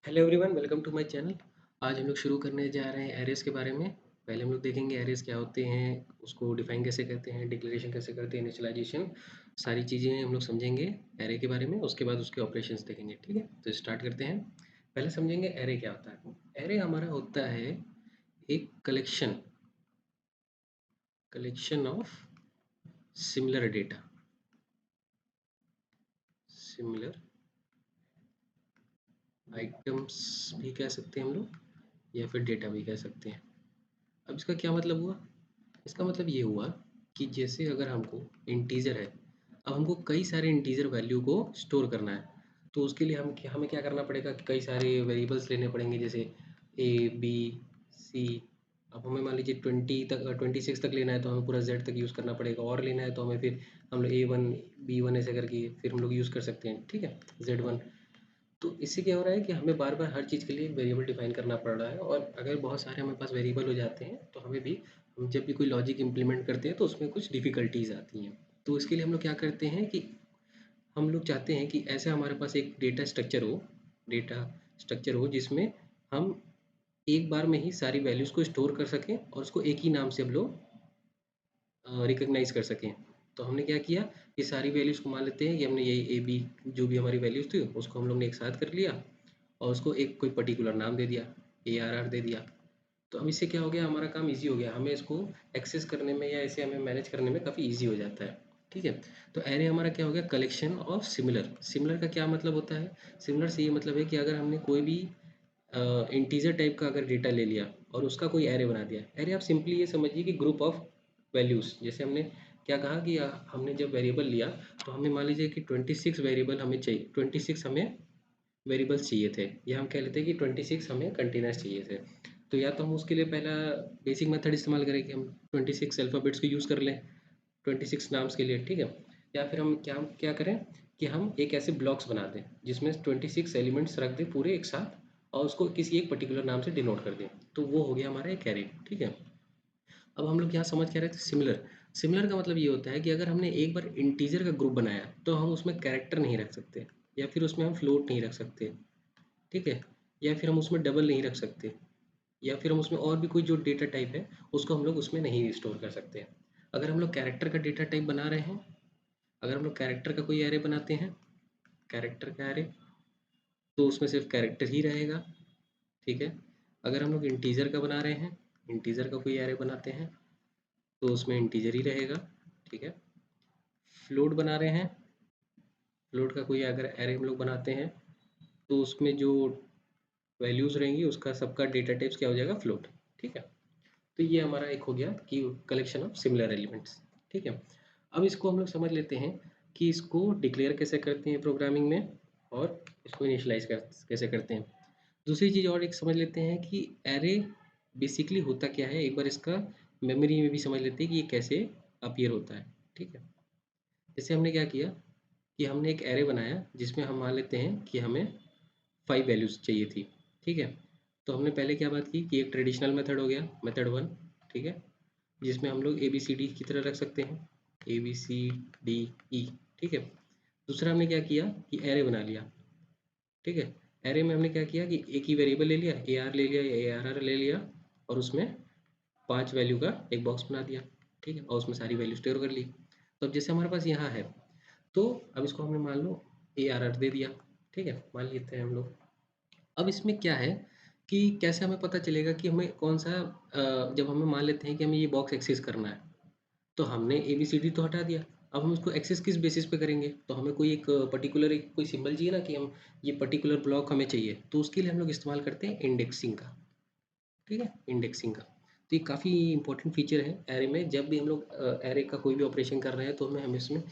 Hello everyone, welcome to my channel. आज हम लोग शुरू करने जा रहे हैं एरेस के बारे में। पहले हम लोग देखेंगे एरेस क्या होते हैं, उसको डिफाइन कैसे करते हैं, डिक्लेरेशन कैसे करते हैं, इनिशियलाइजेशन, सारी चीज़ें हम लोग समझेंगे एरे के बारे में। उसके बाद उसके ऑपरेशंस देखेंगे। ठीक है, तो स्टार्ट करते हैं। पहले समझेंगे एरे क्या होता है। एरे हमारा होता है एक collection of similar data, similar items भी कह सकते हैं हम लोग, या फिर डेटा भी कह सकते हैं। अब इसका क्या मतलब हुआ? इसका मतलब ये हुआ कि जैसे अगर हमको इंटीजर है, अब हमको कई सारे इंटीजर वैल्यू को स्टोर करना है, तो उसके लिए हमें क्या करना पड़ेगा कि कई सारे वेरिएबल्स लेने पड़ेंगे, जैसे ए बी सी। अब हमें मान लीजिए 26 तक लेना है, तो हमें पूरा जेड तक यूज़ करना पड़ेगा। और लेना है तो हमें फिर हम लोग A1 B1 ऐसे करके फिर हम लोग यूज़ कर सकते हैं। ठीक है, Z1। तो इससे क्या हो रहा है कि हमें बार बार हर चीज़ के लिए वेरिएबल डिफाइन करना पड़ रहा है, और अगर बहुत सारे हमारे पास वेरिएबल हो जाते हैं तो हमें भी, हम जब भी कोई लॉजिक इम्प्लीमेंट करते हैं तो उसमें कुछ डिफ़िकल्टीज आती हैं। तो इसके लिए हम लोग क्या करते हैं कि हम लोग चाहते हैं कि ऐसा हमारे पास एक डेटा स्ट्रक्चर हो जिसमें हम एक बार में ही सारी वैल्यूज़ को स्टोर कर सकें और उसको एक ही नाम से हम लोग रिकॉग्नाइज़ कर सकें। तो हमने क्या किया कि सारी वैल्यूज़ को मान लेते हैं कि हमने यही ए बी, जो भी हमारी वैल्यूज़ थी उसको हम लोग ने एक साथ कर लिया और उसको एक कोई पर्टिकुलर नाम दे दिया, ARR दे दिया। तो अब इससे क्या हो गया, हमारा काम ईज़ी हो गया, हमें इसको एक्सेस करने में या इसे हमें मैनेज करने में काफ़ी ईज़ी हो जाता है। ठीक है, तो एरे हमारा क्या हो गया, कलेक्शन ऑफ सिमिलर। सिमिलर का क्या मतलब होता है? सिमिलर से ये मतलब है कि अगर हमने कोई भी इंटीजर टाइप का अगर डेटा ले लिया और उसका कोई एरे बना दिया। एरे आप सिंपली ये समझिए कि ग्रुप ऑफ वैल्यूज़। जैसे हमने क्या कहा कि हमने जब वेरिएबल लिया, तो हमें मान लीजिए कि 26 वेरिएबल हमें चाहिए, 26 हमें वेरिएबल्स चाहिए थे, या हम कह लेते हैं कि 26 हमें कंटेनर्स चाहिए थे। तो या तो हम उसके लिए पहला बेसिक मेथड इस्तेमाल करें कि हम 26 अल्फ़ाबेट्स को यूज़ कर लें 26 नाम्स के लिए। ठीक है, या फिर हम क्या क्या करें कि हम एक ऐसे ब्लॉक्स बना दें जिसमें 26 एलिमेंट्स रख दें पूरे एक साथ, और उसको किसी एक पर्टिकुलर नाम से डिनोट कर दें। तो वो हो गया हमारा एक एरे। ठीक है, अब हम लोग यहाँ समझ क्या रहे थे, सिमिलर। सिमिलर का मतलब ये होता है कि अगर हमने एक बार इंटीजर का ग्रुप बनाया तो हम उसमें कैरेक्टर नहीं रख सकते, या फिर उसमें हम फ्लोट नहीं रख सकते। ठीक है, या फिर हम उसमें डबल नहीं रख सकते, या फिर हम उसमें और भी कोई जो डेटा टाइप है उसको हम लोग उसमें नहीं स्टोर कर सकते हैं। अगर हम लोग कैरेक्टर का डेटा टाइप बना रहे हैं, अगर हम लोग कैरेक्टर का कोई एरे बनाते हैं, कैरेक्टर का एरे, तो उसमें सिर्फ कैरेक्टर ही रहेगा। ठीक है, अगर हम लोग इंटीजर का बना रहे हैं, इंटीजर का कोई एरे बनाते हैं, तो उसमें इंटीजर ही रहेगा। ठीक है, फ्लोट बना रहे हैं, फ्लोट का कोई अगर एरे हम लोग बनाते हैं, तो उसमें जो वैल्यूज़ रहेंगी उसका सबका डेटा टाइप्स क्या हो जाएगा, फ्लोट। ठीक है, तो ये हमारा एक हो गया कि कलेक्शन ऑफ सिमिलर एलिमेंट्स। ठीक है, अब इसको हम लोग समझ लेते हैं कि इसको डिक्लेयर कैसे करते हैं प्रोग्रामिंग में, और इसको इनिशियलाइज कैसे करते हैं। दूसरी चीज़ और एक समझ लेते हैं कि एरे बेसिकली होता क्या है, एक बार इसका मेमोरी में भी समझ लेते हैं कि ये कैसे अपीयर होता है। ठीक है, जैसे हमने क्या किया कि हमने एक एरे बनाया जिसमें हम मान लेते हैं कि हमें 5 वैल्यूज़ चाहिए थी। ठीक है, तो हमने पहले क्या बात की कि एक ट्रेडिशनल मेथड हो गया, मेथड 1। ठीक है, जिसमें हम लोग ABCD की तरह रख सकते हैं, ABCDE। ठीक है, दूसरा हमने क्या किया कि एरे बना लिया। ठीक है, एरे में हमने क्या किया कि एक ही वेरिएबल ले लिया, AR ले लिया या ARR ले लिया, और उसमें 5 वैल्यू का एक बॉक्स बना दिया। ठीक है, और उसमें सारी वैल्यू स्टोर कर ली। तो अब जैसे हमारे पास यहाँ है, तो अब इसको हमने मान लो ARR दे दिया। ठीक है, मान लेते हैं हम लोग। अब इसमें क्या है कि कैसे हमें पता चलेगा कि हमें कौन सा, जब हमें मान लेते हैं कि हमें ये बॉक्स एक्सेस करना है, तो हमने ABCD तो हटा दिया। अब हम उसको एक्सेस किस बेसिस पे करेंगे, तो हमें कोई एक पर्टिकुलर एक कोई सिंबल चाहिए ना कि हम ये पर्टिकुलर ब्लॉक हमें चाहिए, तो उसके लिए हम लोग इस्तेमाल करते हैं इंडेक्सिंग का। ठीक है, इंडेक्सिंग का। तो ये काफ़ी इंपॉर्टेंट फीचर है एरे में। जब भी हम लोग एरे का कोई भी ऑपरेशन कर रहे हैं तो हमें इसमें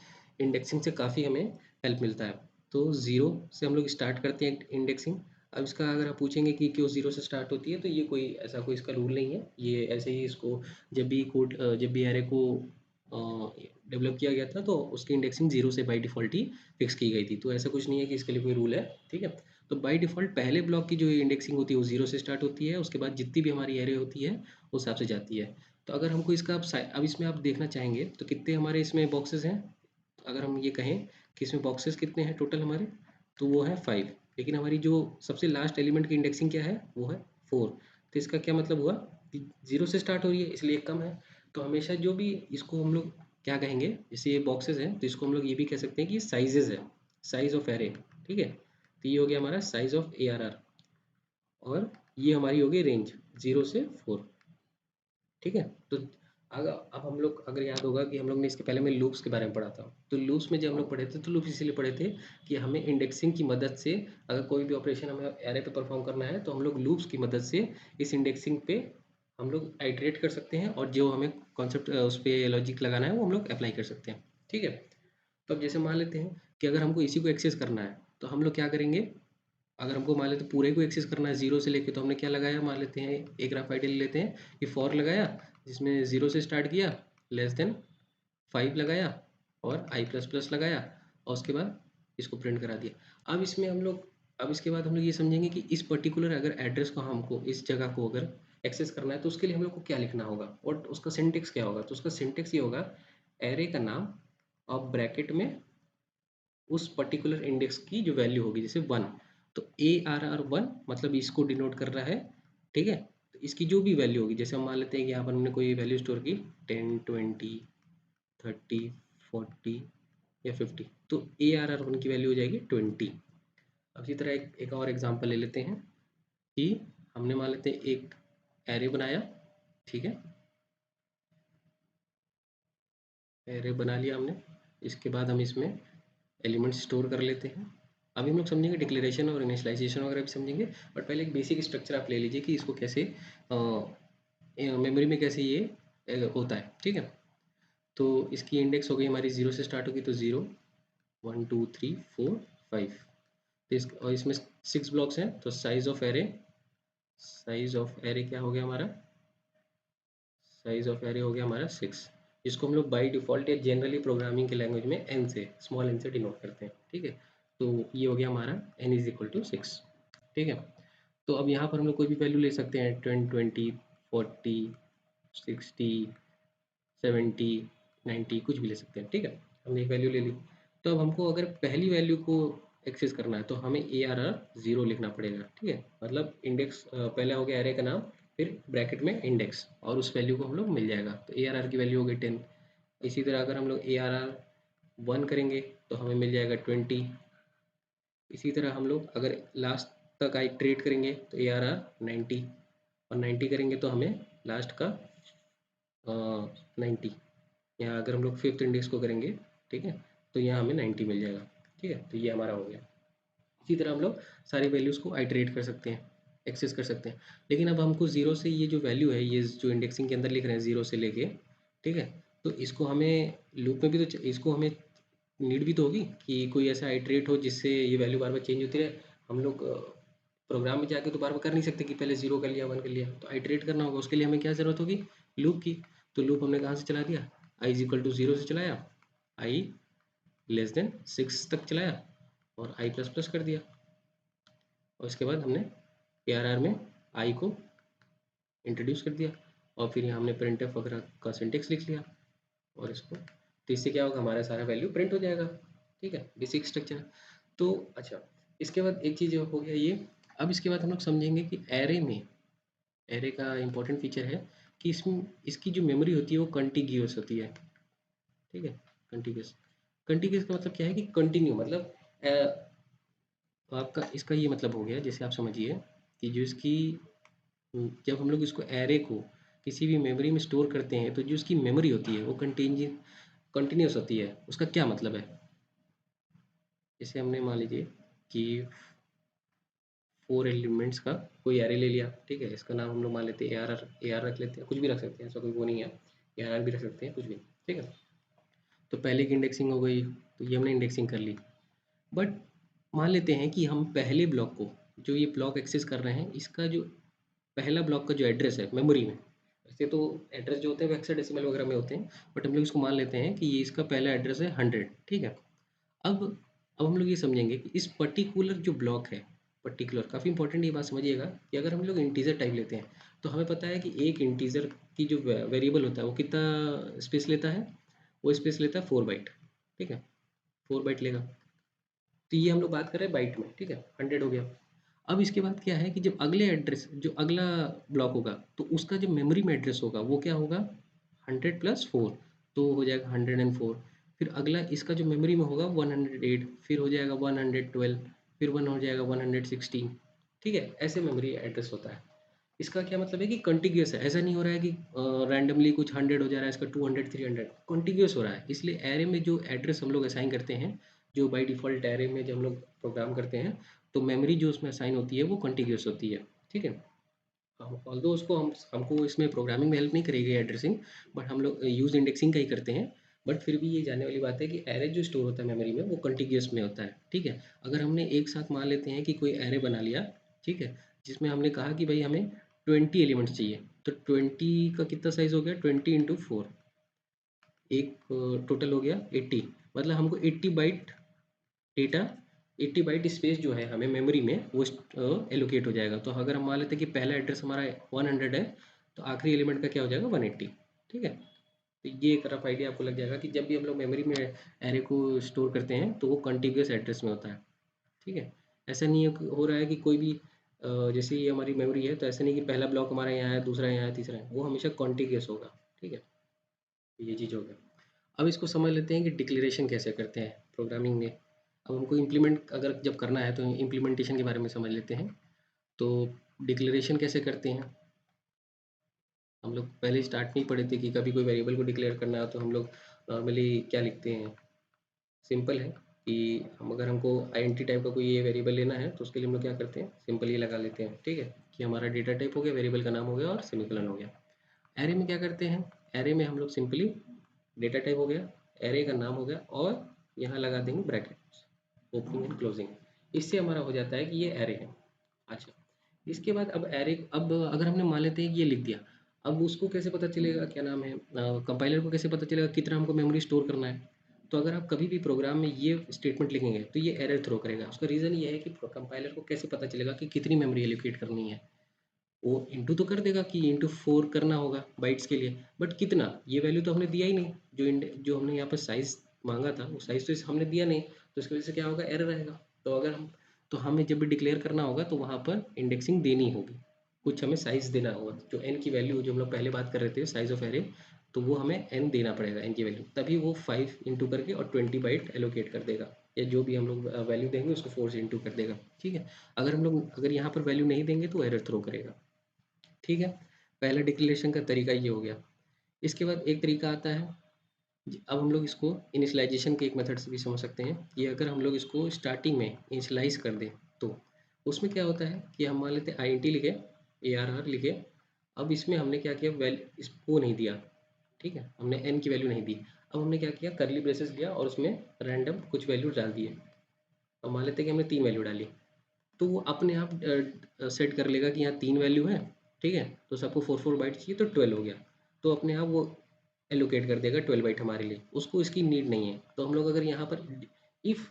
इंडेक्सिंग से काफ़ी हमें हेल्प मिलता है। तो ज़ीरो से हम लोग स्टार्ट करते हैं इंडेक्सिंग। अब इसका अगर आप पूछेंगे कि क्यों ज़ीरो से स्टार्ट होती है, तो ये कोई ऐसा कोई इसका रूल नहीं है, ये ऐसे ही इसको जब भी एरे को डेवलप किया गया था तो उसकी इंडेक्सिंग ज़ीरो से बाई डिफ़ॉल्ट ही फिक्स की गई थी। तो ऐसा कुछ नहीं है कि इसके लिए कोई रूल है। ठीक है, तो बाय डिफ़ॉल्ट पहले ब्लॉक की जो इंडेक्सिंग होती है वो ज़ीरो से स्टार्ट होती है, उसके बाद जितनी भी हमारी एरे होती है उस हिसाब से जाती है। तो अगर हमको इसका अब इसमें आप देखना चाहेंगे तो कितने हमारे इसमें बॉक्सेस हैं, तो अगर हम ये कहें कि इसमें बॉक्सेस कितने हैं टोटल हमारे, तो वो है 5। लेकिन हमारी जो सबसे लास्ट एलिमेंट की इंडेक्सिंग क्या है, वो है 4। तो इसका क्या मतलब हुआ कि 0 से स्टार्ट हो रही है, इसलिए कम है। तो हमेशा जो भी इसको हम लोग क्या कहेंगे, जैसे ये बॉक्सेस हैं तो इसको हम लोग ये भी कह सकते हैं कि साइजेस है, साइज ऑफ एरे। ठीक है, तो ये हो गया हमारा साइज ऑफ ARR, और ये हमारी हो गई रेंज 0 से 4। ठीक है, तो अगर अब हम लोग अगर याद होगा कि हम लोग ने इसके पहले में लूप्स के बारे में पढ़ा था, तो लूप्स में जब हम लोग पढ़े थे तो लूप्स इसीलिए पढ़े थे कि हमें इंडेक्सिंग की मदद से अगर कोई भी ऑपरेशन हमें एरे पे परफॉर्म करना है तो हम लोग लूप्स की मदद से इस इंडेक्सिंग पे हम लोग आइटरेट कर सकते हैं, और जो हमें कॉन्सेप्ट उस पर लॉजिक लगाना है वो हम लोग अप्लाई कर सकते हैं। ठीक है, तो अब जैसे मान लेते हैं कि अगर हमको इसी को एक्सेस करना है तो हम लोग क्या करेंगे। अगर हमको मान लेते हैं पूरे को एक्सेस करना है जीरो से लेके, तो हमने क्या लगाया, मान लेते हैं एक रफ आइडिया ले लेते हैं कि फॉर लगाया जिसमें जीरो से स्टार्ट किया, लेस देन 5 लगाया, और आई प्लस प्लस लगाया, और उसके बाद इसको प्रिंट करा दिया। अब इसमें हम लोग अब इसके बाद हम लोग ये समझेंगे कि इस पर्टिकुलर अगर एड्रेस को हमको इस जगह को अगर एक्सेस करना है तो उसके लिए हम लोग को क्या लिखना होगा और उसका सिंटेक्स क्या होगा। तो उसका सिंटेक्स ये होगा, एरे का नाम और ब्रैकेट में उस पर्टिकुलर इंडेक्स की जो वैल्यू होगी, जैसे 1, तो ARR1 मतलब इसको डिनोट कर रहा है। ठीक है, तो इसकी जो भी वैल्यू होगी, जैसे हम मान लेते हैं कि यहाँ पर हमने कोई वैल्यू स्टोर की 10, 20, 30, 40 या 50, तो ARR1 की वैल्यू हो जाएगी 20। अब इसी तरह एक और एग्जांपल ले लेते हैं कि हमने मान लेते हैं एक एरे बनाया। ठीक है, एरे बना लिया हमने, इसके बाद हम इसमें एलिमेंट्स स्टोर कर लेते हैं। अभी हम लोग समझेंगे डिक्लेरेशन और इनिशियलाइजेशन वगैरह भी समझेंगे, बट पहले एक बेसिक स्ट्रक्चर आप ले लीजिए कि इसको कैसे मेमोरी में कैसे ये होता है। ठीक है, तो इसकी इंडेक्स हो गई हमारी 0 से स्टार्ट होगी, तो 0, 1, 2, 3, 4, 5। तो और इसमें 6 ब्लॉक्स हैं, तो साइज ऑफ एरे क्या हो गया हमारा, साइज ऑफ एरे हो गया हमारा 6। इसको हम लोग बाई डिफ़ॉल्ट या जनरली प्रोग्रामिंग के लैंग्वेज में एन से, स्मॉल एन से डिनोट करते हैं। ठीक है, तो ये हो गया हमारा n इज इक्वल टू 6। ठीक है, तो अब यहाँ पर हम लोग कोई भी वैल्यू ले सकते हैं, 10, 20, 40, 60, 70, 90, कुछ भी ले सकते हैं। ठीक है, हमने एक वैल्यू ले ली। तो अब हमको अगर पहली वैल्यू को एक्सेस करना है तो हमें ARR0 लिखना पड़ेगा। ठीक है, मतलब इंडेक्स पहला हो गया एरे का नाम, फिर ब्रैकेट में इंडेक्स, और उस वैल्यू को हम लोग मिल जाएगा। तो ARR की वैल्यू हो गई 10। इसी तरह अगर हम लोग ARR1 करेंगे तो हमें मिल जाएगा 20। इसी तरह हम लोग अगर लास्ट तक आइटरेट करेंगे तो ARR 90, और 90 करेंगे तो हमें लास्ट का 90। यहाँ अगर हम लोग फिफ्थ इंडेक्स को करेंगे, ठीक है, तो यहाँ हमें 90 मिल जाएगा। ठीक है, तो ये हमारा हो गया। इसी तरह हम लोग सारी वैल्यूज़ को आइटरेट कर सकते हैं, एक्सेस कर सकते हैं। लेकिन अब हमको ज़ीरो से ये जो वैल्यू है, ये जो इंडेक्सिंग के अंदर लिख रहे हैं ज़ीरो से लेके, ठीक है, तो इसको हमें लूप में भी तो इसको हमें नीड भी तो होगी कि कोई ऐसा आइटरेट हो जिससे ये वैल्यू बार बार चेंज होती रहे। हम लोग प्रोग्राम में जाके तो बार बार कर नहीं सकते कि पहले 0 कर लिया, 1 कर लिया, तो आइटरेट करना होगा। उसके लिए हमें क्या ज़रूरत होगी, लूप की। तो लूप हमने कहाँ से चला दिया, i इज इक्वल टू 0 से चलाया, i लेस देन 6 तक चलाया, और i प्लस प्लस कर दिया, और उसके बाद हमने ARR में i को इंट्रोड्यूस कर दिया, और फिर यहाँ हमने प्रिंटफ वगैरह का सिंटेक्स लिख लिया, और इसको, तो इससे क्या होगा, हमारा सारा वैल्यू प्रिंट हो जाएगा। ठीक है, बेसिक स्ट्रक्चर। तो अच्छा, इसके बाद एक चीज़ हो गया ये। अब इसके बाद हम लोग समझेंगे कि एरे में, एरे का इंपॉर्टेंट फीचर है कि इसमें इसकी जो मेमोरी होती है वो कंटिग्यूअस होती है। ठीक है, कंटिग्यूअस। कंटिग्यूअस का मतलब क्या है कि कंटिन्यू, मतलब तो आपका इसका ये मतलब हो गया, जैसे आप समझिए कि जो इसकी, जब हम लोग इसको एरे को किसी भी मेमोरी में स्टोर करते हैं तो जो उसकी मेमोरी होती है वो कंटिन्यूस होती है। उसका क्या मतलब है, जैसे हमने मान लीजिए कि 4 एलिमेंट्स का कोई एरे ले लिया। ठीक है, इसका नाम हम लोग मान लेते हैं AR रख लेते हैं, कुछ भी रख सकते हैं, ऐसा कोई वो नहीं है, AR भी रख सकते हैं, कुछ भी। ठीक है, तो पहले की इंडेक्सिंग हो गई, तो ये हमने इंडेक्सिंग कर ली। बट मान लेते हैं कि हम पहले ब्लॉक को, जो ये ब्लॉक एक्सेस कर रहे हैं, इसका जो पहला ब्लॉक का जो एड्रेस है मेमोरी में, वैसे तो एड्रेस जो होते हैं वो हेक्साडेसिमल वगैरह में होते हैं, बट हम लोग इसको मान लेते हैं कि ये इसका पहला एड्रेस है 100। ठीक है, अब अब हम लोग ये समझेंगे कि इस पर्टिकुलर जो ब्लॉक है, पर्टिकुलर काफ़ी इंपॉर्टेंट ये बात समझिएगा कि अगर हम लोग इंटीजर टाइप लेते हैं तो हमें पता है कि एक इंटीजर की जो वेरिएबल होता है वो कितना स्पेस लेता है, वो स्पेस लेता है 4 बाइट। ठीक है, 4 बाइट लेगा। तो ये हम लोग बात कर रहे हैं बाइट में, ठीक है, 100 हो गया। अब इसके बाद क्या है कि जब अगले एड्रेस जो अगला ब्लॉक होगा तो उसका जो मेमोरी में एड्रेस होगा वो क्या होगा, 100 + 4, तो हो जाएगा 104। फिर अगला इसका जो मेमोरी में होगा 108, फिर हो जाएगा 112, फिर वन हो जाएगा 116, ठीक है, ऐसे मेमोरी एड्रेस होता है। इसका क्या मतलब है कि कंटिग्यूअस है, ऐसा नहीं हो रहा है कि रैंडमली कुछ 100 हो जा रहा है, इसका 200 300 कंटिग्यूअस हो रहा है। इसलिए एरे में जो एड्रेस हम लोग असाइन करते हैं, जो बाय डिफ़ॉल्ट एरे में जब हम लोग प्रोग्राम करते हैं, तो मेमोरी जो उसमें असाइन होती है वो कंटिग्यूअस होती है, ठीक है। ऑल्दो उसको हमको इसमें प्रोग्रामिंग में हेल्प नहीं करेगी एड्रेसिंग, बट हम लोग यूज़ इंडेक्सिंग का ही करते हैं। बट फिर भी ये जानने वाली बात है कि एरे जो स्टोर होता है मेमोरी में वो कंटिग्यूअस में होता है, ठीक है। अगर हमने एक साथ मान लेते हैं कि कोई एरे बना लिया, ठीक है, जिसमें हमने कहा कि भाई हमें 20 एलिमेंट्स चाहिए, तो 20 का कितना साइज़ हो गया, 20 × 4, एक टोटल हो गया 80, मतलब हमको 80 बाइट डेटा, 80 बाइट स्पेस जो है हमें मेमोरी में वो एलोकेट हो जाएगा। तो अगर हम मान लेते हैं कि पहला एड्रेस हमारा 100 है, तो आखिरी एलिमेंट का क्या हो जाएगा, 180, ठीक है। तो ये एक रफ आइडिया आपको लग जाएगा कि जब भी हम लोग मेमोरी में एरे को स्टोर करते हैं तो वो कॉन्टिग्यूअस एड्रेस में होता है, ठीक है। ऐसा नहीं हो रहा है कि कोई भी जैसे ये हमारी मेमोरी है, तो ऐसा नहीं कि पहला ब्लॉक हमारा यहाँ है, दूसरा यहाँ है, तीसरा है, वो हमेशा कॉन्टिग्यूअस होगा, ठीक है। ये चीज़ हो गया। अब इसको समझ लेते हैं कि डिक्लेरेशन कैसे करते हैं प्रोग्रामिंग में। अब हमको इम्प्लीमेंट अगर जब करना है तो इम्प्लीमेंटेशन के बारे में समझ लेते हैं। तो डिक्लेरेशन कैसे करते हैं, हम लोग पहले स्टार्ट में ही पढ़े थे कि कभी कोई वेरिएबल को डिक्लेयर करना है तो हम लोग नॉर्मली क्या लिखते हैं। सिंपल है कि हम अगर हमको आइडेंटिटी टाइप का कोई ये वेरिएबल लेना है तो उसके लिए हम लोग क्या करते हैं, सिंपल ये लगा लेते हैं, ठीक है, कि हमारा डेटा टाइप हो गया, वेरिएबल का नाम हो गया और सेमीकोलन हो गया। एरे में क्या करते हैं, एरे में हम लोग सिंपली डेटा टाइप हो गया, एरे का नाम हो गया और यहाँ लगा देंगे ब्रैकेट, ओपनिंग एंड क्लोजिंग। इससे हमारा हो जाता है कि ये एरे है। अच्छा, इसके बाद अब एरे, अब अगर हमने मान लेते हैं कि ये लिख दिया, अब उसको कैसे पता चलेगा, क्या नाम है, कंपाइलर को कैसे पता चलेगा कितना हमको मेमोरी स्टोर करना है। तो अगर आप कभी भी प्रोग्राम में ये स्टेटमेंट लिखेंगे तो ये एरर थ्रो करेगा। उसका रीज़न ये है कि कंपाइलर को कैसे पता चलेगा कि कितनी मेमोरी एलोकेट करनी है। वो इंटू तो कर देगा कि इंटू 4 करना होगा बाइट्स के लिए, बट कितना, ये वैल्यू तो हमने दिया ही नहीं। जो हमने यहाँ पर साइज़ मांगा था वो साइज़ तो हमने दिया नहीं, तो इसकी वजह से क्या होगा, एरर आएगा। तो अगर हम, तो हमें जब भी डिक्लेयर करना होगा तो वहाँ पर इंडेक्सिंग देनी होगी, कुछ हमें साइज़ देना होगा। जो एन की वैल्यू जो हम लोग पहले बात कर रहे थे साइज़ ऑफ एरे, तो वो हमें एन देना पड़ेगा, एन की वैल्यू, तभी वो 5 इंटू करके और 20 बाइट एलोकेट कर देगा, या जो भी हम लोग वैल्यू देंगे उसको 4 से इंटू कर देगा, ठीक है। अगर यहाँ पर वैल्यू नहीं देंगे तो एरर थ्रो करेगा, ठीक है। पहला डिक्लेरेशन का तरीका ये हो गया। इसके बाद एक तरीका आता है, अब हम लोग इसको इनिशियलाइजेशन के एक मेथड से भी समझ सकते हैं कि अगर हम लोग इसको स्टार्टिंग में इनिशियलाइज कर दें तो उसमें क्या होता है कि हम मान लेते हैं INT लिखे, ARR लिखे। अब इसमें हमने क्या किया, इसको नहीं दिया, ठीक है, हमने n की वैल्यू नहीं दी। अब हमने क्या किया, करली ब्रेसेस लिया और उसमें रैंडम कुछ वैल्यू डाल दिए। अब मान लेते हैं कि हमने 3 वैल्यू डाली, तो वो अपने आप सेट कर लेगा कि यहाँ 3 वैल्यू है, ठीक है, तो सबको 4 बाइट चाहिए तो 12 हो गया, तो अपने आप वो एलोकेट कर देगा 12 बाइट हमारे लिए, उसको इसकी नीड नहीं है। तो हम लोग अगर यहाँ पर इफ़,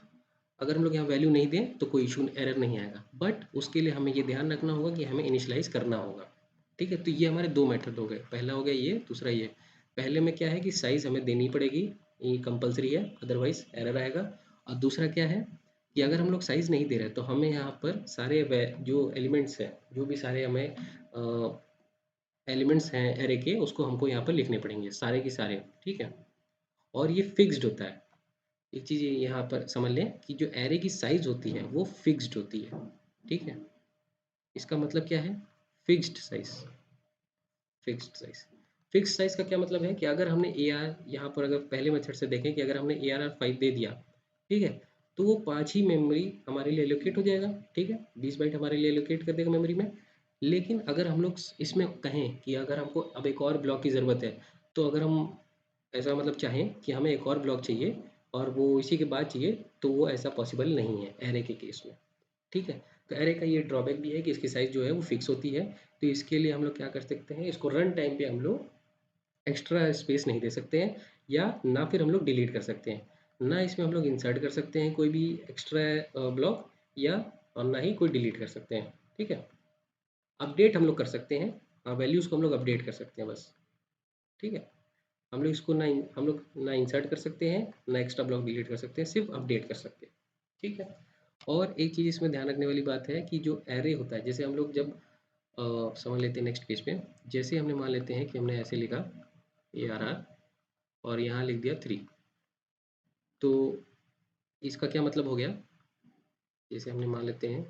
अगर हम लोग यहाँ वैल्यू नहीं दें तो कोई इशू एरर नहीं आएगा, बट उसके लिए हमें ये ध्यान रखना होगा कि हमें इनिशियलाइज़ करना होगा, ठीक है। तो ये हमारे 2 मेथड हो गए, पहला हो गया ये, दूसरा ये। पहले में क्या है कि साइज़ हमें देनी पड़ेगी, ये कंपल्सरी है, अदरवाइज़ एरर आएगा। और दूसरा क्या है कि अगर हम लोग साइज़ नहीं दे रहे तो हमें यहाँ पर सारे जो एलिमेंट्स हैं, जो भी सारे हमें एलिमेंट्स हैं एरे के, उसको हमको यहाँ पर लिखने पड़ेंगे सारे के सारे, ठीक है। और ये फिक्स्ड होता है। एक चीज़ यहाँ पर समझ लें कि जो एरे की साइज होती है वो फिक्स्ड होती है, ठीक है। इसका मतलब क्या है, fixed size. Fixed size, fixed size का क्या मतलब है कि अगर हमने ए आर, यहाँ पर अगर पहले मेथड से देखें कि अगर हमने ARR 5 दे दिया, ठीक है, तो वो 5 ही मेमोरी हमारे लिए एलोकेट हो जाएगा, ठीक है, 20 बाइट हमारे लिए एलोकेट कर देगा मेमोरी में। लेकिन अगर हम लोग इसमें कहें कि अगर हमको अब एक और ब्लॉक की ज़रूरत है, तो अगर हम ऐसा मतलब चाहें कि हमें एक और ब्लॉक चाहिए और वो इसी के बाद चाहिए, तो वो ऐसा पॉसिबल नहीं है एरे के केस में, ठीक है। तो एरे का ये ड्रॉबैक भी है कि इसकी साइज़ जो है वो फिक्स होती है। तो इसके लिए हम लोग क्या कर सकते हैं, इसको रन टाइम पे हम लोग एक्स्ट्रा स्पेस नहीं दे सकते हैं, या ना फिर हम लोग डिलीट कर सकते हैं, ना इसमें हम लोग इंसर्ट कर सकते हैं कोई भी एक्स्ट्रा ब्लॉक, या और ना ही कोई डिलीट कर सकते हैं, ठीक है। अपडेट हम लोग कर सकते हैं, हाँ, वैल्यूज़ को हम लोग अपडेट कर सकते हैं बस, ठीक है। हम लोग इसको हम लोग ना इंसर्ट कर सकते हैं, ना एक्स्ट्रा ब्लॉक डिलीट कर सकते हैं, सिर्फ अपडेट कर सकते हैं, ठीक है। और एक चीज़ इसमें ध्यान रखने वाली बात है कि जो एरे होता है, जैसे हम लोग जब समझ लेते हैं नेक्स्ट पेज पे, जैसे हमने मान लेते हैं कि हमने ऐसे लिखा ARR और यहाँ लिख दिया 3, तो इसका क्या मतलब हो गया? जैसे हमने मान लेते हैं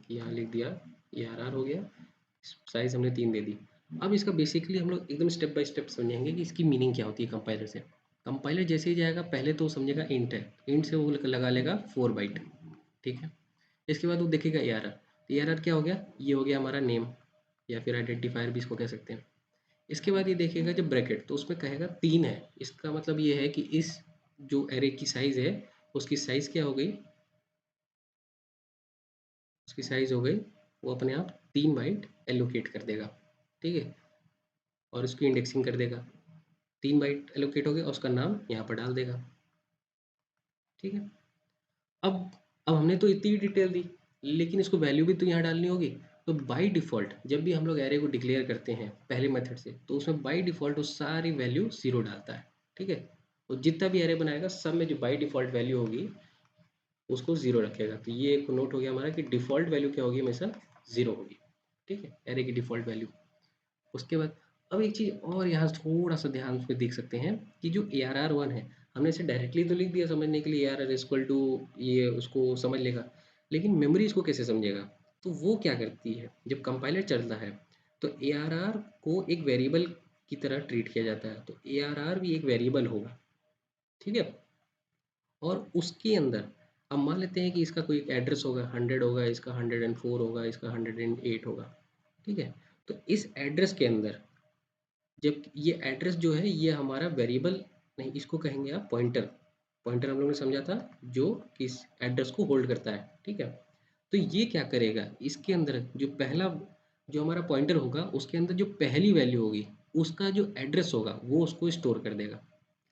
कि यहाँ लिख दिया ARR हो गया, साइज़ हमने 3 दे दी। अब इसका बेसिकली हम लोग एकदम स्टेप बाय स्टेप समझेंगे कि इसकी मीनिंग क्या होती है कंपाइलर से। कंपाइलर जैसे ही जाएगा पहले तो वो समझेगा इंट है, इंट से वो लगा लेगा 4 बाइट, ठीक है। इसके बाद वो देखेगा ARR, तो ARR क्या हो गया? ये हो गया हमारा नेम या फिर आइडेंटिफायर भी इसको कह सकते हैं। इसके बाद ये देखेगा जब ब्रैकेट, तो उसमें कहेगा 3 है, इसका मतलब ये है कि इस जो एरे की साइज़ है उसकी साइज़ क्या हो गई? उसकी साइज़ हो गई, वो अपने आप 3 बाइट एलोकेट कर देगा, ठीक है, और उसकी इंडेक्सिंग कर देगा। 3 बाइट एलोकेट हो गया और उसका नाम यहाँ पर डाल देगा, ठीक है। अब हमने तो इतनी डिटेल दी, लेकिन इसको वैल्यू भी तो यहाँ डालनी होगी। तो बाय डिफ़ॉल्ट जब भी हम लोग एरे को डिक्लेयर करते हैं पहले मेथड से, तो उसमें बाय डिफ़ॉल्ट वो सारी वैल्यू 0 डालता है, ठीक है। और जितना भी एरे बनाएगा सब में जो बाय डिफ़ॉल्ट वैल्यू होगी उसको 0 रखेगा। तो ये एक नोट हो गया हमारा कि डिफ़ॉल्ट वैल्यू क्या होगी? हमेशा 0 होगी, ठीक है, एरे की डिफ़ॉल्ट वैल्यू। उसके बाद अब एक चीज़ और यहाँ थोड़ा सा ध्यान से देख सकते हैं कि जो ARR1 है, हमने इसे डायरेक्टली तो लिख दिया समझने के लिए ARR इक्वल टू, ये उसको समझ लेगा, लेकिन मेमोरी इसको कैसे समझेगा? तो वो क्या करती है, जब कंपाइलर चलता है तो ARR को एक वेरिएबल की तरह ट्रीट किया जाता है, तो ARR भी एक वेरिएबल होगा, ठीक है। और उसके अंदर अब मान लेते हैं कि इसका कोई एक एड्रेस होगा, 100 होगा, इसका 104 होगा, इसका 108 होगा, ठीक है। तो इस एड्रेस के अंदर, जब ये एड्रेस जो है ये हमारा वेरिएबल नहीं, इसको कहेंगे आप पॉइंटर। पॉइंटर हम लोगों ने समझा था जो किस एड्रेस को होल्ड करता है, ठीक है। तो ये क्या करेगा, इसके अंदर जो पहला जो हमारा पॉइंटर होगा उसके अंदर जो पहली वैल्यू होगी उसका जो एड्रेस होगा वो उसको स्टोर कर देगा,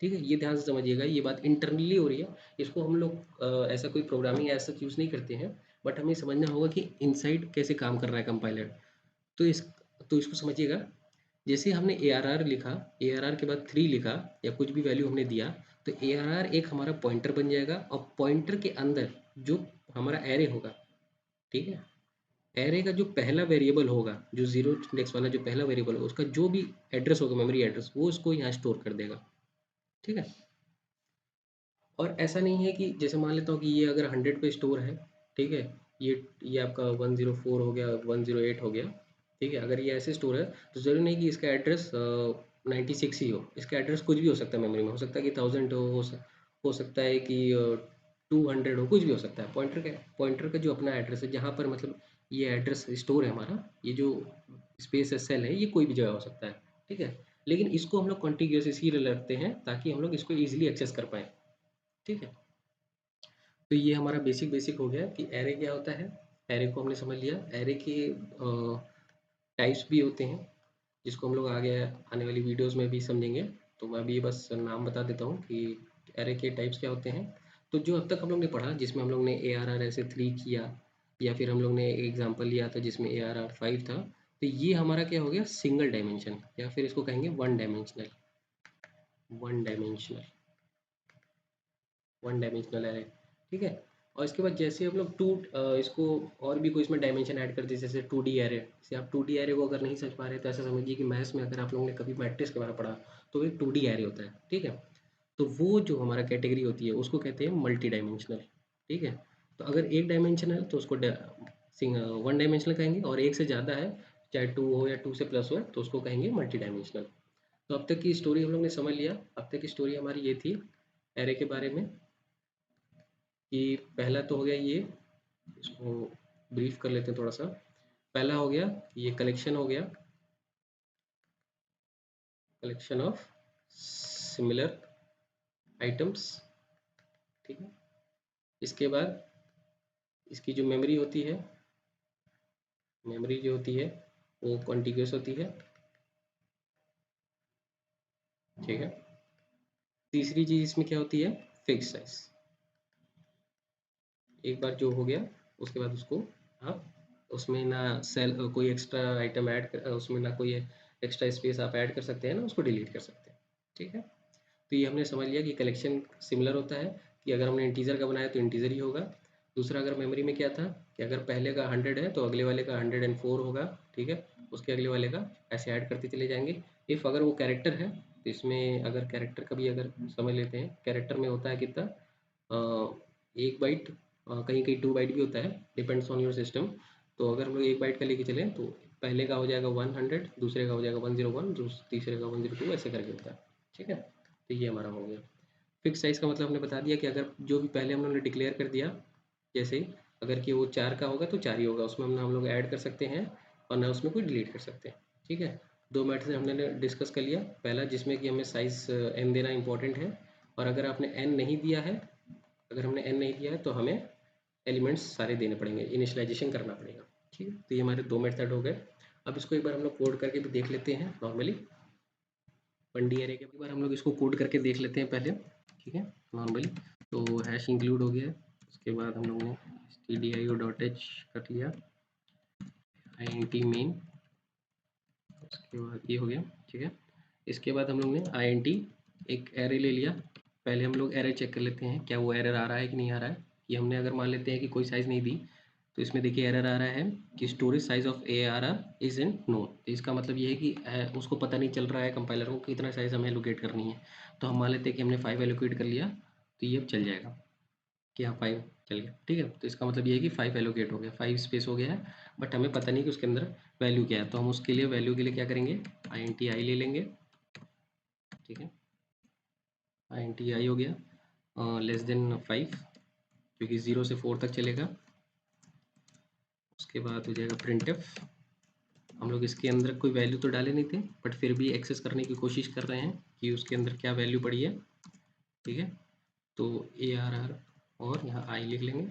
ठीक है। ये ध्यान से समझिएगा, ये बात इंटरनली हो रही है, इसको हम लोग ऐसा कोई प्रोग्रामिंग ऐसा यूज़ नहीं करते हैं, बट हमें समझना होगा कि इनसाइड कैसे काम कर रहा है कंपाइलर। तो इस तो इसको समझिएगा, जैसे हमने ARR लिखा, ARR के बाद 3 लिखा या कुछ भी वैल्यू हमने दिया, तो ARR एक हमारा पॉइंटर बन जाएगा और पॉइंटर के अंदर जो हमारा एरे होगा, ठीक है, एरे का जो पहला वेरिएबल होगा, जो 0 इंडेक्स वाला जो पहला वेरिएबल होगा, उसका जो भी एड्रेस होगा, मेमोरी एड्रेस, वो उसको यहाँ स्टोर कर देगा, ठीक है। और ऐसा नहीं है कि जैसे मान लेता हूँ कि ये अगर 100 पे स्टोर है, ठीक है, ये आपका 104 हो गया, 108 हो गया, ठीक है। अगर ये ऐसे स्टोर है तो ज़रूरी नहीं कि इसका एड्रेस 96 ही हो, इसका एड्रेस कुछ भी हो सकता है मेमोरी में, हो सकता है कि 1000 हो सकता है कि 200 हो, कुछ भी हो सकता है। पॉइंटर का जो अपना एड्रेस है, जहाँ पर मतलब ये एड्रेस स्टोर है हमारा, ये जो स्पेस है, सेल है, ये कोई भी जगह हो सकता है, ठीक है। लेकिन इसको हम लोग कॉन्टिग्यूअस इसीलिए रखते हैं ताकि हम लोग इसको ईजिली एक्सेस कर पाएँ, ठीक है। तो ये हमारा बेसिक बेसिक हो गया कि एरे क्या होता है। एरे को हमने समझ लिया, एरे के टाइप्स भी होते हैं जिसको हम लोग आगे आने वाली वीडियोस में भी समझेंगे। तो मैं अभी बस नाम बता देता हूँ कि एरे के टाइप्स क्या होते हैं। तो जो अब तक हम लोग ने पढ़ा, जिसमें हम लोग ने ARR ऐसे 3 किया, या फिर हम लोग ने एग्जांपल लिया था जिसमें ARR 5 था, तो ये हमारा क्या हो गया, सिंगल डायमेंशन, या फिर इसको कहेंगे वन डायमेंशनल एरे, ठीक है। और इसके बाद जैसे हम लोग इसको और भी कोई इसमें डायमेंशन ऐड कर दिए, जैसे 2D एरे। जैसे आप 2D एरे को अगर नहीं समझ पा रहे तो ऐसा समझिए कि मैथ्स में अगर आप लोगों ने कभी मैट्रिक्स के बारे में पढ़ा, तो एक 2D एरे होता है, ठीक है। तो वो जो हमारा कैटेगरी होती है उसको कहते हैं मल्टी डायमेंशनल, ठीक है। तो अगर एक डायमेंशन है तो उसको वन डायमेंशनल कहेंगे, और एक से ज़्यादा है, चाहे 2 हो या 2 से प्लस हो, तो उसको कहेंगे मल्टी डायमेंशनल। तो अब तक की स्टोरी हम लोग ने समझ लिया। अब तक की स्टोरी हमारी ये थी एरे के बारे में, कि पहला तो हो गया ये, इसको ब्रीफ कर लेते हैं थोड़ा सा। पहला हो गया, ये कलेक्शन हो गया, कलेक्शन ऑफ सिमिलर आइटम्स, ठीक है। इसके बाद इसकी जो मेमोरी होती है, मेमोरी जो होती है वो कॉन्टिग्यूस होती है, ठीक है। तीसरी चीज़ इसमें क्या होती है, फिक्स साइज। एक बार जो हो गया उसके बाद उसको आप उसमें ना सेल कोई एक्स्ट्रा आइटम ऐड कर, उसमें ना कोई एक्स्ट्रा स्पेस आप ऐड कर सकते हैं, ना उसको डिलीट कर सकते हैं, ठीक है। तो ये हमने समझ लिया कि कलेक्शन सिमिलर होता है, कि अगर हमने इंटीजर का बनाया तो इंटीजर ही होगा, दूसरा अगर मेमोरी में क्या था कि अगर पहले का 100 है तो अगले वाले का 104 होगा, ठीक है, उसके अगले वाले का ऐसे ऐड करते चले जाएंगे। इफ़ अगर वो कैरेक्टर है तो इसमें अगर कैरेक्टर का भी अगर समझ लेते हैं, कैरेक्टर में होता है कितना, 1 बाइट, कहीं कहीं 2 बाइट भी होता है, डिपेंड्स ऑन योर सिस्टम। तो अगर हम लोग 1 बाइट का लेके चलें तो पहले का हो जाएगा 100, दूसरे का हो जाएगा 101, तीसरे का 102, ऐसे करके होता है, ठीक है। तो ये हमारा हो गया। फिक्स साइज़ का मतलब हमने बता दिया कि अगर जो भी पहले हम लोगों ने डिक्लेयर कर दिया, जैसे अगर कि वो 4 का होगा तो 4 ही होगा, उसमें हम लोग ऐड कर सकते हैं और ना उसमें कोई डिलीट कर सकते हैं, ठीक है। 2 मेथड हमने डिस्कस कर लिया। पहला जिसमें कि हमें साइज़ n देना इंपॉर्टेंट है, और अगर आपने n नहीं दिया है, अगर हमने n नहीं दिया है तो हमें एलिमेंट्स सारे देने पड़ेंगे, इनिशियलाइजेशन करना पड़ेगा, ठीक है। तो ये हमारे 2 मेथड हो गए। अब इसको एक बार हम लोग कोड करके भी देख लेते हैं नॉर्मली। 1D एरे के बार हम लोग इसको कोड करके देख लेते हैं पहले, ठीक है, नॉर्मली। तो हैश इंक्लूड हो गया, उसके बाद हम लोग ने stdio.h कर लिया, int मेन, उसके बाद ये हो गया, ठीक है। इसके बाद हम लोग ने int एक एरे ले लिया। पहले हम लोग एरे चेक कर लेते हैं क्या वो एरर आ रहा है कि नहीं आ रहा है। कि हमने अगर मान लेते हैं कि कोई साइज़ नहीं दी, तो इसमें देखिए एरर आ रहा है कि storage size of ARR is in no. तो इसका मतलब ये है कि उसको पता नहीं चल रहा है कंपाइलर को कितना साइज़ हमें एलोकेट करनी है। तो हम मान लेते हैं कि हमने 5 एलोकेट कर लिया, तो ये अब चल जाएगा कि हाँ 5 चल गया, ठीक है। तो इसका मतलब ये है कि 5 एलोकेट हो गया, 5 स्पेस हो गया है, बट हमें पता नहीं कि उसके अंदर वैल्यू क्या है। तो हम उसके लिए वैल्यू के लिए क्या करेंगे, int i ले लेंगे, ठीक है। int i हो गया लेस देन 5, क्योंकि 0 से 4 तक चलेगा। उसके बाद हो जाएगा printf। हम लोग इसके अंदर कोई वैल्यू तो डाले नहीं थे, बट फिर भी एक्सेस करने की कोशिश कर रहे हैं कि उसके अंदर क्या वैल्यू पड़ी है, ठीक है। तो ARR और यहाँ आई लिख लेंगे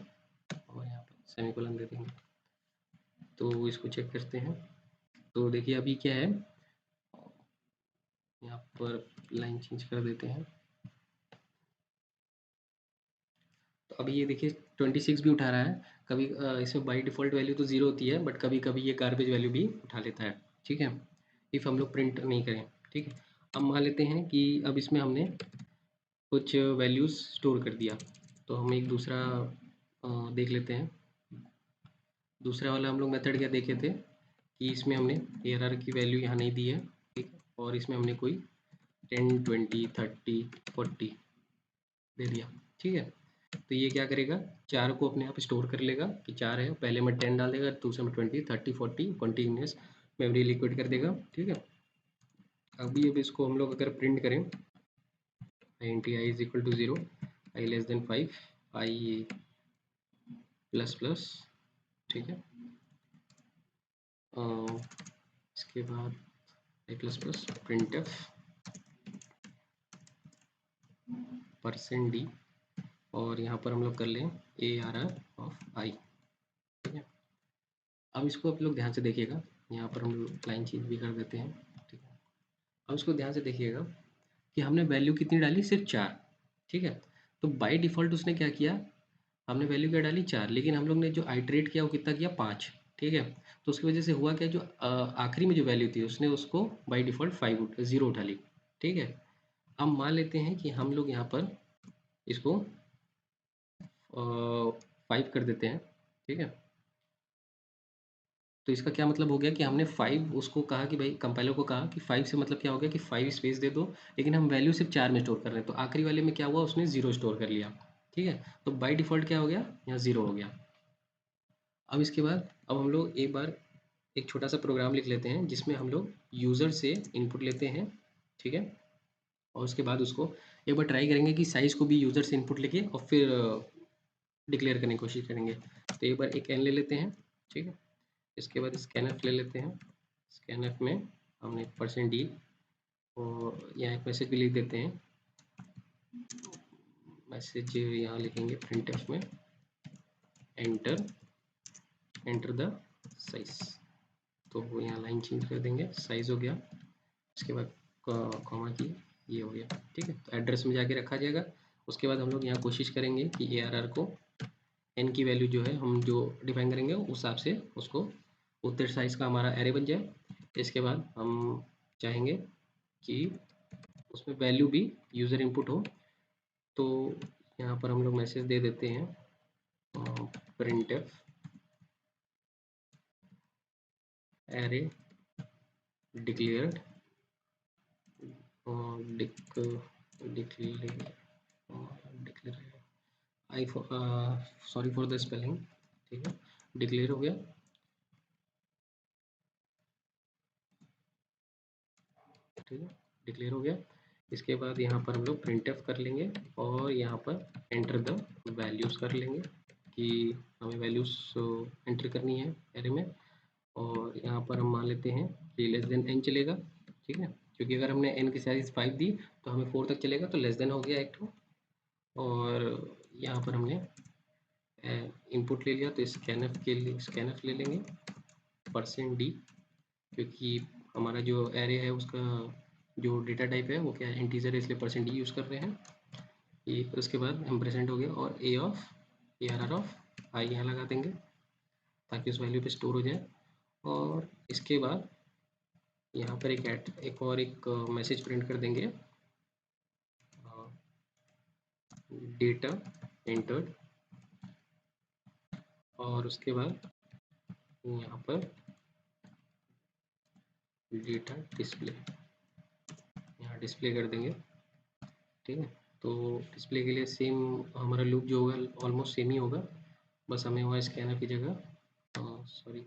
और यहाँ पर सेमीकोलन दे देंगे। तो इसको चेक करते हैं। तो देखिए अभी क्या है, यहाँ पर लाइन चेंज कर देते हैं। तो अभी ये देखिए 26 भी उठा रहा है। कभी इसमें बाई डिफ़ॉल्ट वैल्यू तो 0 होती है, बट कभी कभी ये गार्बेज वैल्यू भी उठा लेता है, ठीक है, इफ़ हम लोग प्रिंट नहीं करें, ठीक है। अब मान लेते हैं कि अब इसमें हमने कुछ वैल्यूज़ स्टोर कर दिया, तो हम एक दूसरा देख लेते हैं। दूसरा वाला हम लोग मेथड क्या देखे थे कि इसमें हमने ARR की वैल्यू यहाँ नहीं दी है, ठीक है, और इसमें हमने कोई 10 20 30 40 दे दिया, ठीक है। तो ये क्या करेगा, 4 को अपने आप स्टोर कर लेगा कि 4 है, पहले में 10 डाल देगा, दूसरे में 20 30 40 कंटिन्यूस मेमोरी लिक्विड कर देगा, ठीक है। अभी अब इसको हम लोग अगर प्रिंट करें, int i is equal to 0, i less than 5, i plus plus, ठीक है। इसके बाद i plus plus printf %d, और यहाँ पर हम लोग कर लें ARR ऑफ i, ठीक है। अब इसको आप लोग ध्यान से देखिएगा, यहाँ पर हम लोग लाइन चेंज भी कर देते हैं, ठीक है। अब इसको ध्यान से देखिएगा कि हमने वैल्यू कितनी डाली, सिर्फ 4, ठीक है। तो बाय डिफ़ॉल्ट उसने क्या किया, हमने वैल्यू क्या डाली 4, लेकिन हम लोग ने जो आइटरेट किया वो कितना किया, 5, ठीक है। तो उसकी वजह से हुआ क्या, जो आखिरी में जो वैल्यू थी उसने उसको बाय डिफ़ॉल्ट 0 उठा ली, ठीक है। अब मान लेते हैं कि हम लोग यहाँ पर इसको 5 कर देते हैं, ठीक है। तो इसका क्या मतलब हो गया कि हमने 5 उसको कहा कि भाई कंपाइलर को कहा कि 5 से मतलब क्या हो गया कि 5 स्पेस दे दो, लेकिन हम वैल्यू सिर्फ 4 में स्टोर कर रहे हैं। तो आखिरी वाले में क्या हुआ, उसने 0 स्टोर कर लिया, ठीक है। तो बाय डिफ़ॉल्ट क्या हो गया, यहाँ 0 हो गया। अब इसके बाद अब हम लोग एक बार एक छोटा सा प्रोग्राम लिख लेते हैं जिसमें हम लोग यूज़र से इनपुट लेते हैं, ठीक है। और उसके बाद उसको एक बार ट्राई करेंगे कि साइज़ को भी यूज़र से इनपुट लेके और फिर डिक्लेयर करने की कोशिश करेंगे। तो एक बार एक n ले लेते हैं, ठीक है। इसके बाद स्कैनफ ले लेते हैं। स्कैनफ में हमने %d और यहाँ एक मैसेज भी लिख देते हैं। मैसेज यहाँ लिखेंगे printf में एंटर द साइज। तो वो यहाँ लाइन चेंज कर देंगे, साइज हो गया। इसके बाद कॉमा की ये हो गया, ठीक है। तो एड्रेस में जाके रखा जाएगा। उसके बाद हम लोग यहाँ कोशिश करेंगे कि ARR को n की वैल्यू जो है हम जो डिफाइन करेंगे उस हिसाब से उसको उतने साइज़ का हमारा एरे बन जाए। इसके बाद हम चाहेंगे कि उसमें वैल्यू भी यूज़र इनपुट हो। तो यहाँ पर हम लोग मैसेज दे देते हैं printf array declared declare declare I sorry for the spelling, ठीक है, डिक्लेयर हो गया, ठीक है, डिक्लेयर हो गया। इसके बाद यहाँ पर हम लोग प्रिंटफ कर लेंगे और यहाँ पर एंटर द वैल्यूज़ कर लेंगे कि हमें वैल्यूज़ एंटर करनी है एरे में। और यहाँ पर हम मान लेते हैं कि लेस देन एन चलेगा, ठीक है, क्योंकि अगर हमने एन की साइज 5 दी तो हमें 4 तक चलेगा, तो लेस देन हो गया एक। और यहाँ पर हमने इनपुट ले लिया, तो स्कैनफ के लिए स्कैनफ ले लेंगे %d, क्योंकि हमारा जो एरे है उसका जो डेटा टाइप है वो क्या है, इंटीजर है, इसलिए %d यूज़ कर रहे हैं ये। उसके बाद एम्परसेंड हो गया और ए आर आर ऑफ आई यहाँ लगा देंगे ताकि उस वैल्यू पे स्टोर हो जाए। और इसके बाद यहाँ पर एक मैसेज प्रिंट कर देंगे, डेटा एंटर्ड, और उसके बाद यहाँ पर डेटा डिस्प्ले यहाँ डिस्प्ले कर देंगे, ठीक है। तो डिस्प्ले के लिए सेम हमारा लूप जो होगा ऑलमोस्ट सेम ही होगा, बस हमें वहाँ स्कैनर की जगह सॉरी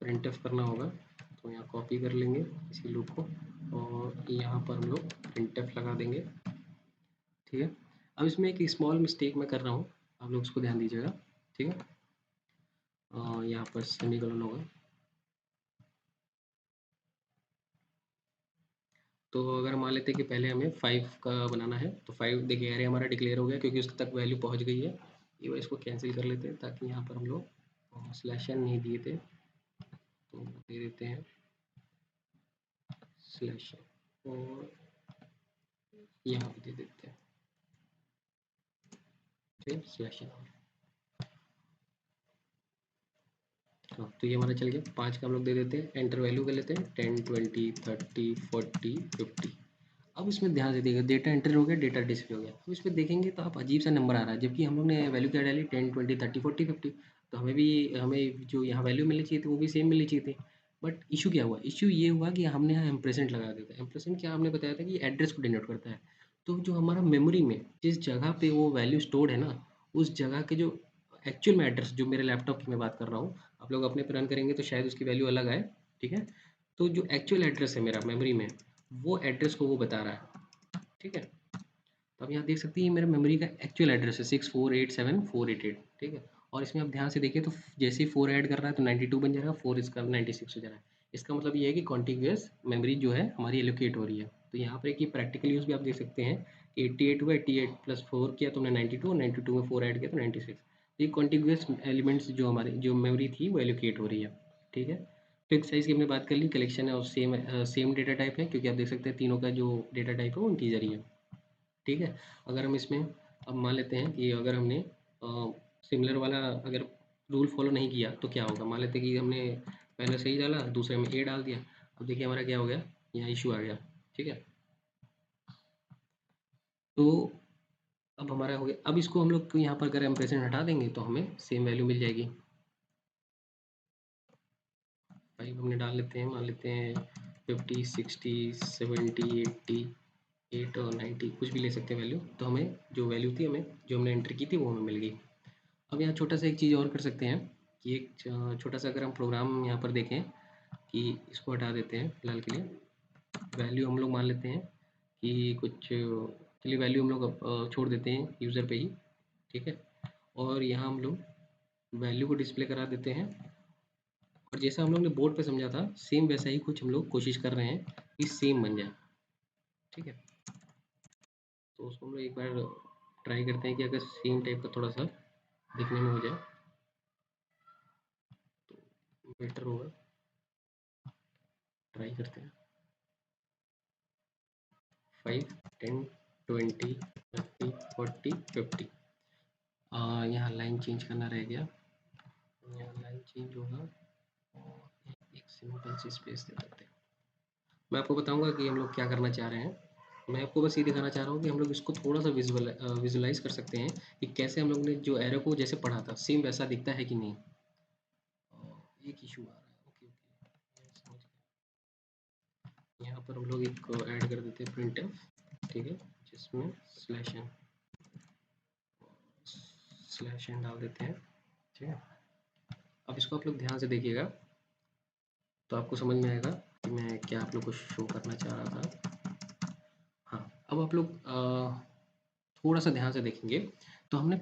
प्रिंटफ करना होगा। तो यहाँ कॉपी कर लेंगे इसी लूप को और यहाँ पर हम लोग प्रिंटफ लगा देंगे, ठीक है। अब इसमें एक स्मॉल मिस्टेक मैं कर रहा हूँ, आप लोग उसको ध्यान दीजिएगा, ठीक है। यहाँ पर सेमीकोलन होगा, तो अगर मान लेते हैं कि पहले हमें 5 का बनाना है, तो 5 देखिए एरे हमारा डिक्लेयर हो गया क्योंकि उसके तक वैल्यू पहुंच गई है। ये इसको कैंसिल कर लेते हैं ताकि यहाँ पर हम लोग स्लैश एन नहीं दिए थे तो दे देते हैं स्लैश एन, और यहाँ पे दे देते हैं, ठीक, स्लैश एन। हाँ, तो ये हमारा चल गया 5 का हम लोग दे देते हैं, एंटर वैल्यू कर लेते हैं 10 20 30 40 50। अब इसमें ध्यान से देखिए, डेटा एंटर हो गया, डेटा डिस्प्ले हो गया। अब इसमें देखेंगे तो आप अजीब सा नंबर आ रहा है, जबकि हम लोग ने वैल्यू क्या डाली 10 20 30 40 50। तो हमें जो यहाँ वैल्यू मिलनी चाहिए थी वो भी सेम मिलनी चाहिए थी। बट इशू क्या हुआ, इशू ये हुआ कि हमने यहाँ एम्परसेंट लगा दिया था। एम्परसेंट क्या हमने बताया था कि एड्रेस को डिनोट करता है। तो जो हमारा मेमोरी में जिस जगह पे वो वैल्यू स्टोर्ड है ना, उस जगह के जो एक्चुअल में एड्रेस, जो मेरे लैपटॉप की मैं बात कर रहा हूँ, आप लोग अपने पे रन करेंगे तो शायद उसकी वैल्यू अलग आए, ठीक है। तो जो एक्चुअल एड्रेस है मेरा मेमोरी में, वो एड्रेस को वो बता रहा है, ठीक है। तो आप यहाँ देख सकते हैं ये मेरा मेमोरी का एक्चुअल एड्रेस है 6487488, ठीक है। और इसमें आप ध्यान से देखिए तो जैसे ही 4 ऐड कर रहा है तो 92 बन जाएगा, 4 इसका 96 हो जा रहा है। इसका मतलब ये है कि कॉन्टिग्यूअस मेमोरी जो है हमारी एलोकेट हो रही है। तो यहाँ पर एक ये प्रैक्टिकल यूज़ भी आप देख सकते हैं कि 88 हुआ, 88 प्लस 4 किया तो हमने 92, और 92 में 4 ऐड किया तो 96। ये कॉन्टिग्यूअस एलिमेंट्स जो हमारी जो मेमोरी थी वो एलोकेट हो रही है, ठीक है। फिक्स साइज़ की हमने बात कर ली, कलेक्शन है और सेम डेटा टाइप है, क्योंकि आप देख सकते हैं तीनों का जो डेटा टाइप है वो इंटीजर ही है, ठीक है। अगर हम इसमें अब मान लेते हैं कि अगर हमने सिमिलर वाला अगर रूल फॉलो नहीं किया तो क्या होगा, मान लेते हैं कि हमने पहले सही डाला, दूसरे में ए डाल दिया। अब देखिए हमारा क्या हो गया, यहाँ इशू आ गया, ठीक है। तो अब हमारा हो गया, अब इसको हम लोग यहाँ पर अगर एम्परसेंड हटा देंगे तो हमें सेम वैल्यू मिल जाएगी। 5 हमने डाल लेते हैं, मान लेते हैं 50 60 70 80 8 और 90 कुछ भी ले सकते हैं वैल्यू। तो हमें जो वैल्यू थी, हमें जो हमने एंटर की थी वो हमें मिल गई। अब यहाँ छोटा सा एक चीज़ और कर सकते हैं कि एक छोटा सा अगर हम प्रोग्राम यहाँ पर देखें कि इसको हटा देते हैं फिलहाल के लिए, वैल्यू हम लोग मान लेते हैं कि कुछ चलिए वैल्यू हम लोग छोड़ देते हैं यूज़र पे ही, ठीक है। और यहाँ हम लोग वैल्यू को डिस्प्ले करा देते हैं, और जैसा हम लोग ने बोर्ड पे समझा था सेम वैसा ही कुछ हम लोग कोशिश कर रहे हैं कि सेम बन जाए, ठीक है। तो उसको हम लोग एक बार ट्राई करते हैं कि अगर सेम टाइप का थोड़ा सा दिखने में हो जाए तो बेटर होगा, ट्राई करते हैं। 5 10 20 30 40 50। यहाँ लाइन चेंज करना रह गया, यहाँ लाइन चेंज होगा और एक सिंपल सी स्पेस दे देते हैं। मैं आपको बताऊंगा कि हम लोग क्या करना चाह रहे हैं। मैं आपको बस ये दिखाना चाह रहा हूँ कि हम लोग इसको थोड़ा सा विजुलाइज कर सकते हैं कि कैसे हम लोग ने जो एरो को जैसे पढ़ा था सेम वैसा दिखता है कि नहीं। एक इशू आ रहा है, ओके ओके, मैं समझ गया। यहाँ पर हम लोग एक ऐड कर देते हैं प्रिंट एफ, ठीक है, जिसमें स्लैश एन डाल देते हैं, ठीक है। अब इसको आप लोग ध्यान से देखिएगा तो आपको समझ में आएगा कि मैं क्या आप लोग को शो करना चाह रहा था। हाँ, अब आप लोग थोड़ा सा ध्यान से देखेंगे तो हमने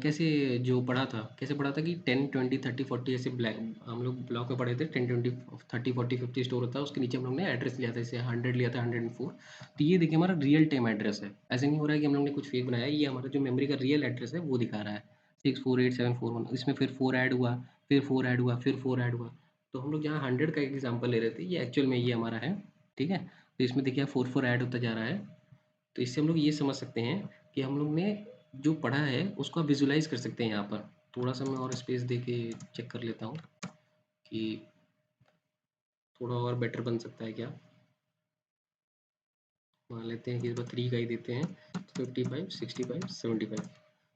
कैसे जो पढ़ा था, कैसे पढ़ा था कि 10 20 30 40 ऐसे ब्लैक हम लोग ब्लॉक में पढ़े थे। 10 20 30 40 50 स्टोर होता है, उसके नीचे हम लोग ने एड्रेस लिया था, जैसे 100 लिया था, 104। तो ये देखिए हमारा रियल टाइम एड्रेस है, ऐसे नहीं हो रहा है कि हम लोग ने कुछ फेक बनाया। ये हमारा जो मेमोरी का रियल एड्रेस है वो दिखा रहा है 648741। इसमें फिर 4 ऐड हुआ, फिर 4 ऐड हुआ, फिर 4 ऐड हुआ। तो हम लोग जहाँ 100 का एग्जाम्पल ले रहे थे, ये एक्चुअल में ये हमारा है, ठीक है। तो इसमें देखिए 4 ऐड होता जा रहा है। तो इससे हम लोग ये समझ सकते हैं कि हम लोग ने जो पढ़ा है उसको आप विजुलाइज कर सकते हैं। यहाँ पर थोड़ा सा मैं और स्पेस दे के चेक कर लेता हूँ कि थोड़ा और बेटर बन सकता है क्या। मान लेते हैं कि इस बार 3 का ही देते हैं, तो 55 65 75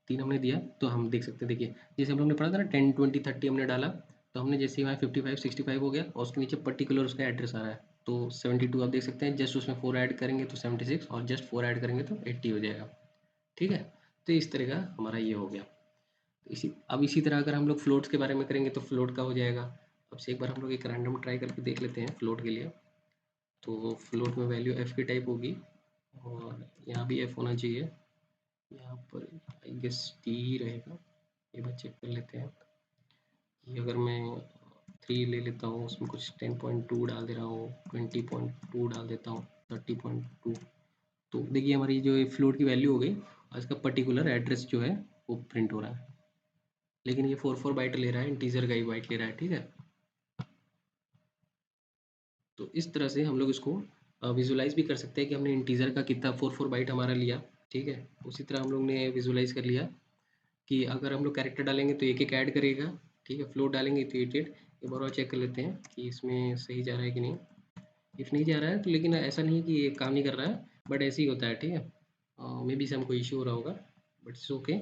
तीन हमने दिया। तो हम देख सकते हैं, देखिए जैसे हम लोग ने पढ़ा था ना 10 20 30 हमने डाला, तो हमने जैसे यहाँ 55 65 हो गया और उसके नीचे पर्टिकुलर उसका एड्रेस आ रहा है तो 72 आप देख सकते हैं। जस्ट उसमें 4 ऐड करेंगे तो 76 और जस्ट 4 ऐड करेंगे तो 80 हो जाएगा, ठीक है। तो इस तरह का हमारा ये हो गया। इसी तरह अगर हम लोग फ्लोट्स के बारे में करेंगे तो फ्लोट का हो जाएगा। अब से एक बार हम लोग एक रैंडम ट्राई करके देख लेते हैं फ्लोट के लिए। तो फ्लोट में वैल्यू एफ की टाइप होगी और यहाँ भी एफ होना चाहिए। यहाँ पर आई गेस टी ही रहेगा, ये बात चेक कर लेते हैं। ये अगर मैं 3 ले लेता हूँ, उसमें कुछ 10.2 डाल दे रहा हूँ, 20.2 डाल देता हूँ, 30.2, तो देखिए हमारी जो फ्लोट की वैल्यू हो गई और इसका पर्टिकुलर एड्रेस जो है वो प्रिंट हो रहा है। लेकिन ये 4 बाइट ले रहा है, इंटीजर का ही बाइट ले रहा है, ठीक है। तो इस तरह से हम लोग इसको विजुलाइज भी कर सकते हैं कि हमने इंटीजर का कितना 4 बाइट हमारा लिया, ठीक है। उसी तरह हम लोग ने विजुलाइज कर लिया कि अगर हम लोग कैरेक्टर डालेंगे तो एक एक ऐड करेगा, ठीक है। फ्लोट डालेंगे तो 88। एक बार और चेक कर लेते हैं कि इसमें सही जा रहा है कि नहीं। इफ नहीं जा रहा है तो लेकिन ऐसा नहीं कि ये काम नहीं कर रहा है, बट ऐसे ही होता है, ठीक है। मे बी से हमको इशू हो रहा होगा, बट इट्स ओके।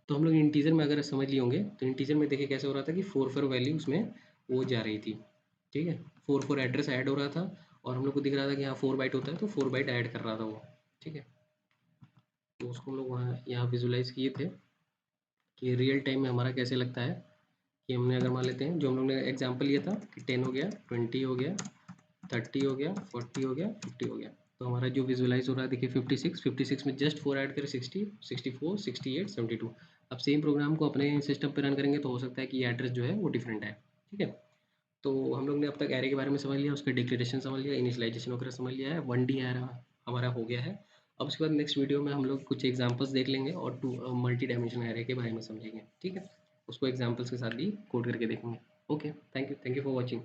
तो हम लोग इंटीजर में अगर समझ लिए होंगे तो इंटीजर में देखिए कैसे हो रहा था कि 4 वैल्यू उसमें वो जा रही थी, ठीक है। 4 एड्रेस ऐड हो रहा था और हम लोग को दिख रहा था कि यहाँ 4 बाइट होता है तो 4 बाइट ऐड कर रहा था वो, ठीक है। तो उसको हम लोग वहाँ यहाँ विजुलाइज किए थे कि रियल टाइम में हमारा कैसे लगता है। कि हमने अगर मान लेते हैं जो हम लोग ने एग्जाम्पल लिया था कि 10 हो गया, 20 हो गया, 30 हो गया, 40 हो गया, 50 हो गया। तो हमारा जो विजुलाइज हो रहा है देखिए 56 में जस्ट 4 ऐड करें 60 64 68 72। अब सेम प्रोग्राम को अपने सिस्टम पे रन करेंगे तो हो सकता है कि एड्रेस जो है वो डिफरेंट है, ठीक है। तो हम लोग ने अब तक एरे के बारे में समझ लिया, उसका डिक्लेरेशन समझ लिया, इनिशियलाइजेशन वगैरह समझ लिया है, 1D एरे हमारा हो गया है। अब उसके बाद नेक्स्ट वीडियो में हम लोग कुछ एग्जांपल्स देख लेंगे और मल्टी डायमेंशनल एरे के बारे में समझेंगे, ठीक है। उसको एग्जांपल्स के साथ भी कोड करके देखेंगे। Okay, thank you for watching.